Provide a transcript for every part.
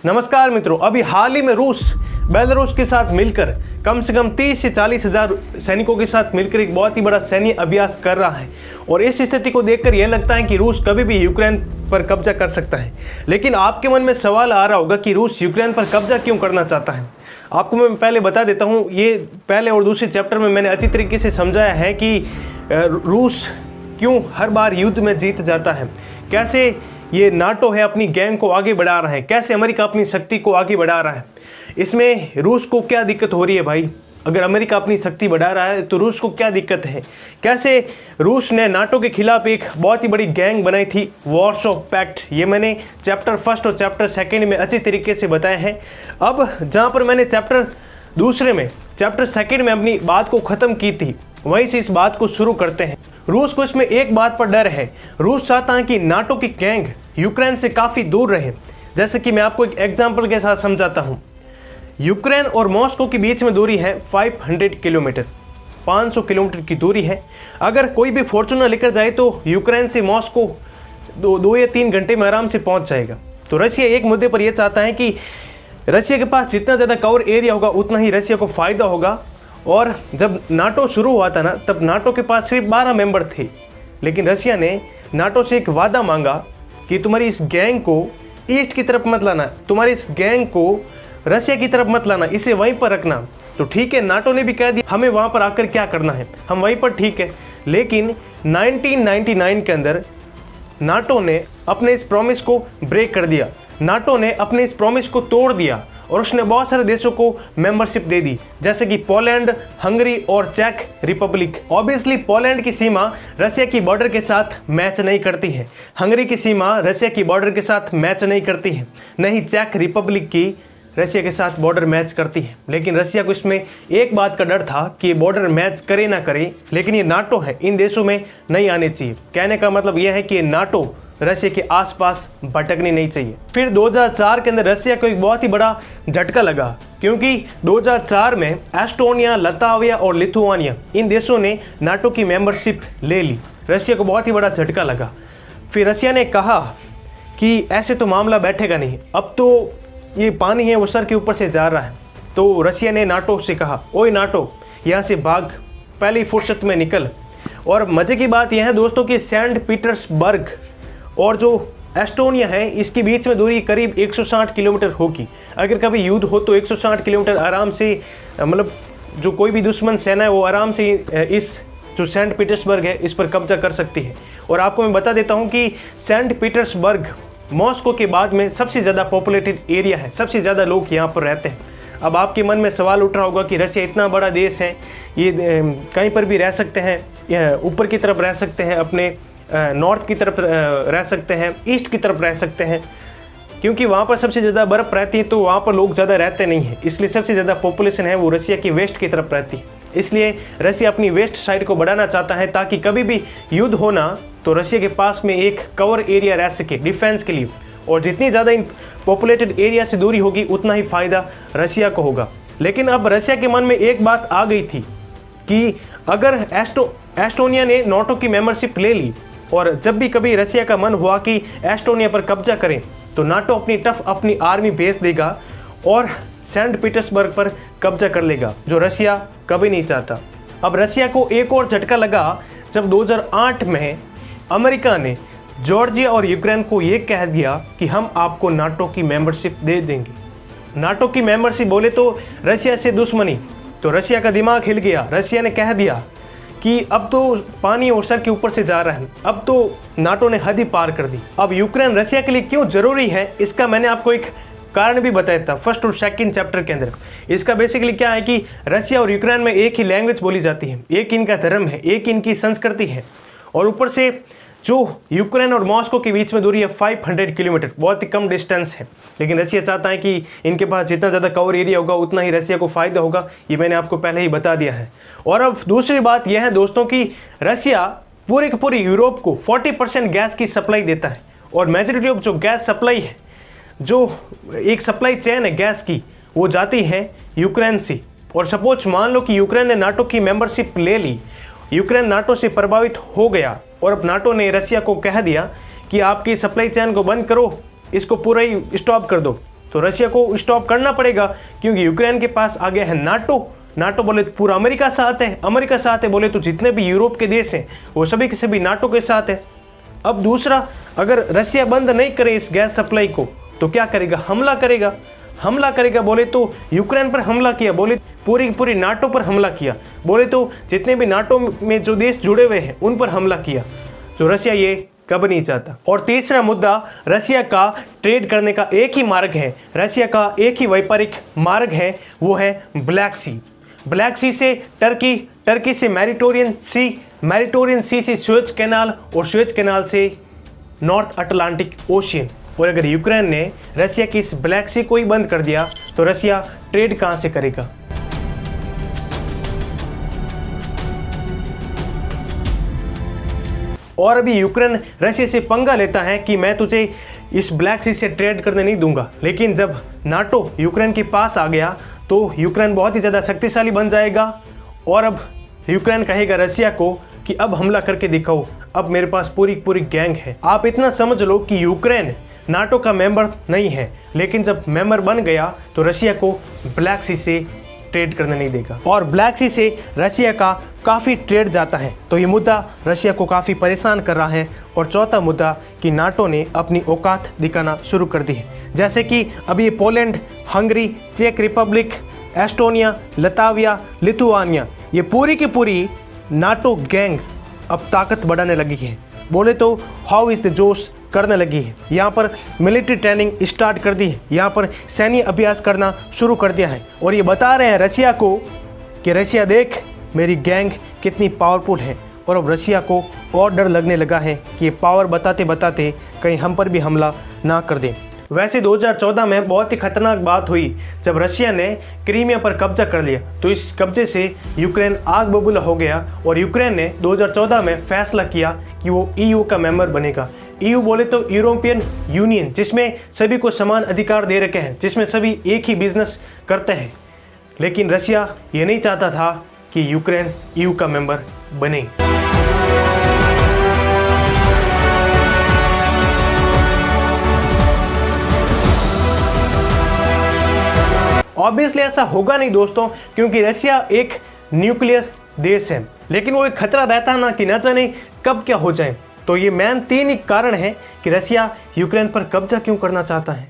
नमस्कार मित्रों, अभी हाल ही में रूस बेलारूस के साथ मिलकर कम से कम 30 से 40 हज़ार सैनिकों के साथ मिलकर एक बहुत ही बड़ा सैन्य अभ्यास कर रहा है। और इस स्थिति को देखकर यह लगता है कि रूस कभी भी यूक्रेन पर कब्जा कर सकता है। लेकिन आपके मन में सवाल आ रहा होगा कि रूस यूक्रेन पर कब्जा क्यों करना चाहता है। आपको मैं पहले बता देता हूँ, ये पहले और दूसरे चैप्टर में मैंने अच्छी तरीके से समझाया है कि रूस क्यों हर बार युद्ध में जीत जाता है, कैसे ये नाटो है अपनी गैंग को आगे बढ़ा रहा है, कैसे अमेरिका अपनी शक्ति को आगे बढ़ा रहा है। इसमें रूस को क्या दिक्कत हो रही है भाई? अगर अमेरिका अपनी शक्ति बढ़ा रहा है तो रूस को क्या दिक्कत है? कैसे रूस ने नाटो के खिलाफ एक बहुत ही बड़ी गैंग बनाई थी, वार्सो पैक्ट। ये मैंने चैप्टर फर्स्ट और चैप्टर सेकेंड में अच्छी तरीके से बताया है। अब जहाँ पर मैंने चैप्टर सेकेंड में अपनी बात को ख़त्म की थी, वहीं से इस बात को शुरू करते हैं। रूस को इसमें एक बात पर डर है। रूस चाहता है कि नाटो की गैंग यूक्रेन से काफ़ी दूर रहे। जैसे कि मैं आपको एक एग्जांपल के साथ समझाता हूँ। यूक्रेन और मॉस्को के बीच में दूरी है 500 किलोमीटर, 500 किलोमीटर की दूरी है। अगर कोई भी फॉर्च्यूनर लेकर जाए तो यूक्रेन से मॉस्को 2 या 3 घंटे में आराम से पहुँच जाएगा। तो रशिया एक मुद्दे पर यह चाहता है कि रशिया के पास जितना ज़्यादा कवर एरिया होगा उतना ही रशिया को फ़ायदा होगा। और जब नाटो शुरू हुआ था ना, तब नाटो के पास सिर्फ 12 मेंबर थे। लेकिन रशिया ने नाटो से एक वादा मांगा कि तुम्हारी इस गैंग को ईस्ट की तरफ मत लाना, तुम्हारी इस गैंग को रशिया की तरफ मत लाना, इसे वहीं पर रखना। तो ठीक है, नाटो ने भी कह दिया हमें वहाँ पर आकर क्या करना है, हम वहीं पर ठीक है। लेकिन 1999 के अंदर नाटो ने अपने इस प्रॉमिस को ब्रेक कर दिया। नाटो ने अपने इस प्रॉमिस को तोड़ दिया और उसने बहुत सारे देशों को मेंबरशिप दे दी, जैसे कि पोलैंड, हंगरी और चेक रिपब्लिक। ऑब्वियसली पोलैंड की सीमा रशिया की बॉर्डर के साथ मैच नहीं करती है, हंगरी की सीमा रशिया की बॉर्डर के साथ मैच नहीं करती है, नहीं चेक रिपब्लिक की रशिया के साथ बॉर्डर मैच करती है। लेकिन रशिया को इसमें एक बात का डर था कि बॉर्डर मैच करे ना करे, लेकिन ये नाटो है, इन देशों में नहीं आने चाहिए। कहने का मतलब यह है कि नाटो रशिया के आसपास भटकनी नहीं चाहिए। फिर 2004 के अंदर रशिया को एक बहुत ही बड़ा झटका लगा, क्योंकि 2004 में एस्टोनिया, लताविया और लिथुआनिया, इन देशों ने नाटो की मेंबरशिप ले ली। रशिया को बहुत ही बड़ा झटका लगा। फिर रशिया ने कहा कि ऐसे तो मामला बैठेगा नहीं, अब तो ये पानी है वो सर के ऊपर से जा रहा है। तो रशिया ने नाटो से कहा, ओए नाटो, यहाँ से भाग, पहली फुर्सत में निकल। और मज़े की बात यह है दोस्तों कि सेंट पीटर्सबर्ग और जो एस्टोनिया है, इसके बीच में दूरी करीब 160 किलोमीटर होगी। अगर कभी युद्ध हो तो 160 किलोमीटर आराम से, मतलब जो कोई भी दुश्मन सेना है वो आराम से इस जो सेंट पीटर्सबर्ग है इस पर कब्जा कर सकती है। और आपको मैं बता देता हूँ कि सेंट पीटर्सबर्ग मॉस्को के बाद में सबसे ज़्यादा पॉपुलेटेड एरिया है, सबसे ज़्यादा लोग यहाँ पर रहते हैं। अब आपके मन में सवाल उठ रहा होगा कि रशिया इतना बड़ा देश है, ये कहीं पर भी रह सकते हैं, ऊपर की तरफ रह सकते हैं, अपने नॉर्थ की तरफ रह सकते हैं, ईस्ट की तरफ रह सकते हैं, क्योंकि वहाँ पर सबसे ज़्यादा बर्फ़ रहती है तो वहाँ पर लोग ज़्यादा रहते नहीं हैं। इसलिए सबसे ज़्यादा पॉपुलेशन है वो रशिया की वेस्ट की तरफ रहती है। इसलिए रशिया अपनी वेस्ट साइड को बढ़ाना चाहता है ताकि कभी भी युद्ध होना तो रशिया के पास में एक कवर एरिया रह सके डिफेंस के लिए। और जितनी ज़्यादा इन पॉपुलेटेड एरिया से दूरी होगी उतना ही फ़ायदा रशिया को होगा। लेकिन अब रशिया के मन में एक बात आ गई थी कि अगर एस्टोनिया ने नाटो की मेंबरशिप ले ली और जब भी कभी रशिया का मन हुआ कि एस्टोनिया पर कब्जा करें तो नाटो अपनी आर्मी भेज देगा और सेंट पीटर्सबर्ग पर कब्जा कर लेगा, जो रशिया कभी नहीं चाहता। अब रशिया को एक और झटका लगा जब 2008 में अमेरिका ने जॉर्जिया और यूक्रेन को ये कह दिया कि हम आपको नाटो की मेंबरशिप दे देंगे। नाटो की मेंबरशिप बोले तो रशिया से दुश्मनी, तो रशिया का दिमाग हिल गया। रशिया ने कह दिया कि अब तो पानी और सर के ऊपर से जा रहा है, अब तो नाटो ने हद ही पार कर दी। अब यूक्रेन रशिया के लिए क्यों ज़रूरी है, इसका मैंने आपको एक कारण भी बताया था फर्स्ट और सेकंड चैप्टर के अंदर। इसका बेसिकली क्या है कि रशिया और यूक्रेन में एक ही लैंग्वेज बोली जाती है, एक इनका धर्म है, एक इनकी संस्कृति है। और ऊपर से जो यूक्रेन और मॉस्को के बीच में दूरी है 500 किलोमीटर, बहुत ही कम डिस्टेंस है। लेकिन रशिया चाहता है कि इनके पास जितना ज़्यादा कवर एरिया होगा उतना ही रशिया को फ़ायदा होगा। ये मैंने आपको पहले ही बता दिया है। और अब दूसरी बात यह है दोस्तों कि रशिया पूरे के पूरे यूरोप को 40% गैस की सप्लाई देता है। और मेजॉरिटी ऑफ जो गैस सप्लाई है, जो एक सप्लाई चेन है गैस की, वो जाती है यूक्रेन से। और सपोज मान लो कि यूक्रेन ने नाटो की मेंबरशिप ले ली, यूक्रेन नाटो से प्रभावित हो गया और अब नाटो ने रशिया को कह दिया कि आपकी सप्लाई चेन को बंद करो, इसको पूरा ही स्टॉप कर दो, तो रशिया को स्टॉप करना पड़ेगा, क्योंकि यूक्रेन के पास आ गया है नाटो बोले तो पूरा अमेरिका साथ है, अमेरिका साथ है बोले तो जितने भी यूरोप के देश हैं वो सभी के सभी नाटो के साथ है। अब दूसरा, अगर रशिया बंद नहीं करे इस गैस सप्लाई को तो क्या करेगा, हमला करेगा बोले तो यूक्रेन पर हमला किया, बोले पूरी नाटो पर हमला किया, बोले तो जितने भी नाटो में जो देश जुड़े हुए हैं उन पर हमला किया, जो रशिया ये कब नहीं चाहता। और तीसरा मुद्दा, रशिया का ट्रेड करने का एक ही मार्ग है, रशिया का एक ही व्यापारिक मार्ग है, वो है ब्लैक सी से टर्की से मैरिटोरियन सी से सुएज कैनाल और सुएज कैनाल से नॉर्थ अटलांटिक ओशियन। और अगर यूक्रेन ने रशिया की इस ब्लैक सी को ही बंद कर दिया तो रशिया ट्रेड कहां से करेगा। और अभी यूक्रेन रशिया से पंगा लेता है कि मैं तुझे इस ब्लैक सी से ट्रेड करने नहीं दूंगा, लेकिन जब नाटो यूक्रेन के पास आ गया तो यूक्रेन बहुत ही ज़्यादा शक्तिशाली बन जाएगा और अब यूक्रेन कहेगा रशिया को कि अब हमला करके दिखाओ, अब मेरे पास पूरी गैंग है। आप इतना समझ लो कि यूक्रेन नाटो का मेंबर नहीं है, लेकिन जब मेंबर बन गया तो रशिया को ब्लैक सी से ट्रेड करने नहीं देगा और ब्लैक सी से रशिया का काफ़ी ट्रेड जाता है। तो ये मुद्दा रशिया को काफ़ी परेशान कर रहा है। और चौथा मुद्दा कि नाटो ने अपनी औकात दिखाना शुरू कर दी है, जैसे कि अभी ये पोलैंड, हंगरी, चेक रिपब्लिक, एस्टोनिया, लताविया, लिथुआनिया, ये पूरी की पूरी नाटो गैंग अब ताकत बढ़ाने लगी है, बोले तो हाउ इज़ द जोश करने लगी है। यहाँ पर मिलिट्री ट्रेनिंग स्टार्ट कर दी है, यहाँ पर सैन्य अभ्यास करना शुरू कर दिया है और ये बता रहे हैं रशिया को कि रशिया देख मेरी गैंग कितनी पावरफुल है। और अब रशिया को और डर लगने लगा है कि ये पावर बताते बताते कहीं हम पर भी हमला ना कर दें। वैसे 2014 में बहुत ही खतरनाक बात हुई जब रशिया ने क्रीमिया पर कब्जा कर लिया, तो इस कब्जे से यूक्रेन आग बबूला हो गया और यूक्रेन ने 2014 में फैसला किया कि वो EU का मेंबर बनेगा। EU बोले तो यूरोपियन यूनियन, जिसमें सभी को समान अधिकार दे रखे हैं, जिसमें सभी एक ही बिजनेस करते हैं। लेकिन रशिया ये नहीं चाहता था कि यूक्रेन EU का मेंबर बने। ऑब्वियसली ऐसा होगा नहीं दोस्तों, क्योंकि रशिया एक न्यूक्लियर देश है, लेकिन वो एक खतरा रहता है ना कि न जाने कब क्या हो जाए। तो ये मेन 3 ही कारण है कि रशिया यूक्रेन पर कब्जा क्यों करना चाहता है।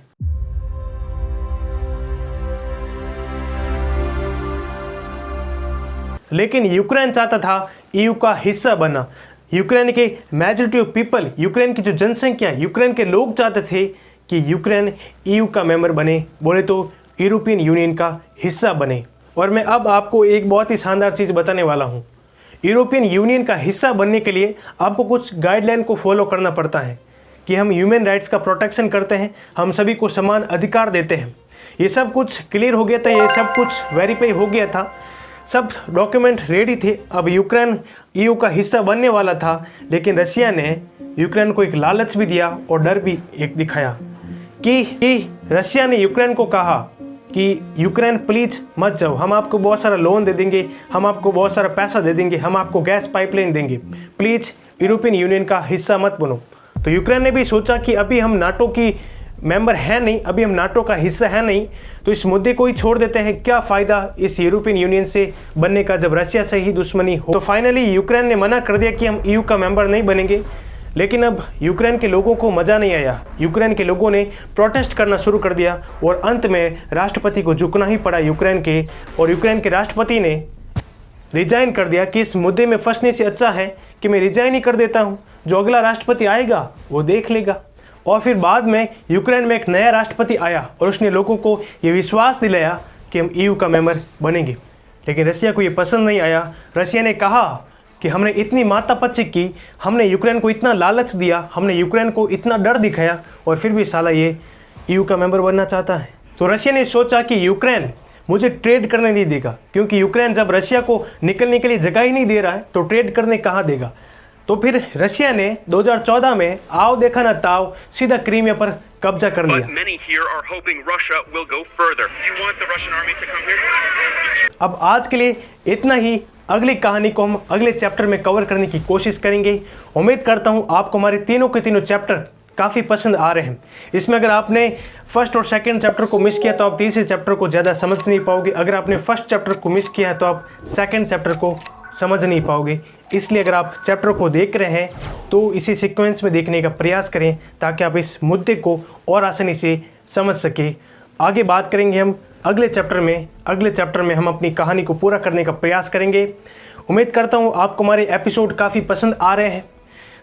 लेकिन यूक्रेन चाहता था EU का हिस्सा बनना। यूक्रेन के मेजॉरिटी ऑफ पीपल, यूक्रेन की जो जनसंख्या, यूक्रेन के लोग चाहते थे कि यूक्रेन EU का मेंबर बने, बोले तो यूरोपियन यूनियन का हिस्सा बने। और मैं अब आपको एक बहुत ही शानदार चीज़ बताने वाला हूँ। यूरोपियन यूनियन का हिस्सा बनने के लिए आपको कुछ गाइडलाइन को फॉलो करना पड़ता है कि हम ह्यूमन राइट्स का प्रोटेक्शन करते हैं, हम सभी को समान अधिकार देते हैं। ये सब कुछ क्लियर हो गया था, ये सब कुछ वेरीफाई हो गया था, सब डॉक्यूमेंट रेडी थे। अब यूक्रेन EU का हिस्सा बनने वाला था, लेकिन रशिया ने यूक्रेन को एक लालच भी दिया और डर भी एक दिखाया कि रशिया ने यूक्रेन को कहा कि यूक्रेन प्लीज मत जाओ, हम आपको बहुत सारा लोन दे देंगे, हम आपको बहुत सारा पैसा दे देंगे, हम आपको गैस पाइपलाइन देंगे, प्लीज यूरोपियन यूनियन का हिस्सा मत बनो। तो यूक्रेन ने भी सोचा कि अभी हम नाटो की मेंबर है नहीं, अभी हम नाटो का हिस्सा है नहीं, तो इस मुद्दे को ही छोड़ देते हैं, क्या फ़ायदा इस यूरोपियन यूनियन से बनने का जब रशिया से ही दुश्मनी हो। तो फाइनली यूक्रेन ने मना कर दिया कि हम EU का मेंबर नहीं बनेंगे। लेकिन अब यूक्रेन के लोगों को मज़ा नहीं आया, यूक्रेन के लोगों ने प्रोटेस्ट करना शुरू कर दिया और अंत में राष्ट्रपति को झुकना ही पड़ा यूक्रेन के। और यूक्रेन के राष्ट्रपति ने रिजाइन कर दिया कि इस मुद्दे में फंसने से अच्छा है कि मैं रिजाइन ही कर देता हूँ, जो अगला राष्ट्रपति आएगा वो देख लेगा। और फिर बाद में यूक्रेन में एक नया राष्ट्रपति आया और उसने लोगों को ये विश्वास दिलाया कि हम EU का मेंबर बनेंगे। लेकिन रशिया को ये पसंद नहीं आया। रशिया ने कहा कि हमने इतनी मातापच्ची की, हमने यूक्रेन को इतना लालच दिया, हमने यूक्रेन को इतना डर दिखाया और फिर भी साला ये EU का मेंबर बनना चाहता है। तो रशिया ने सोचा कि यूक्रेन मुझे ट्रेड करने नहीं देगा, क्योंकि यूक्रेन जब रशिया को निकलने के लिए जगह ही नहीं दे रहा है तो ट्रेड करने कहाँ देगा। तो फिर रशिया ने 2014 में आओ देखा ना ताओ सीधा क्रीमिया पर कब्जा कर लिया। अब आज के लिए इतना ही, अगली कहानी को हम अगले चैप्टर में कवर करने की कोशिश करेंगे। उम्मीद करता हूँ आपको हमारे तीनों के तीनों चैप्टर काफ़ी पसंद आ रहे हैं। इसमें अगर आपने फर्स्ट और सेकंड चैप्टर को मिस किया तो आप तीसरे चैप्टर को ज़्यादा समझ नहीं पाओगे। अगर आपने फर्स्ट चैप्टर को मिस किया है तो आप सेकंड चैप्टर को समझ नहीं पाओगे। इसलिए अगर आप चैप्टर को देख रहे हैं तो इसी सीक्वेंस में देखने का प्रयास करें ताकि आप इस मुद्दे को और आसानी से समझ सकें। आगे बात करेंगे हम अगले चैप्टर में हम अपनी कहानी को पूरा करने का प्रयास करेंगे। उम्मीद करता हूँ आपको हमारे एपिसोड काफ़ी पसंद आ रहे हैं।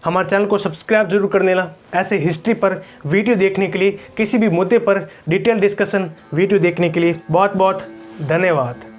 हमारे चैनल को सब्सक्राइब जरूर कर लेना ऐसे हिस्ट्री पर वीडियो देखने के लिए, किसी भी मुद्दे पर डिटेल डिस्कशन वीडियो देखने के लिए। बहुत बहुत धन्यवाद।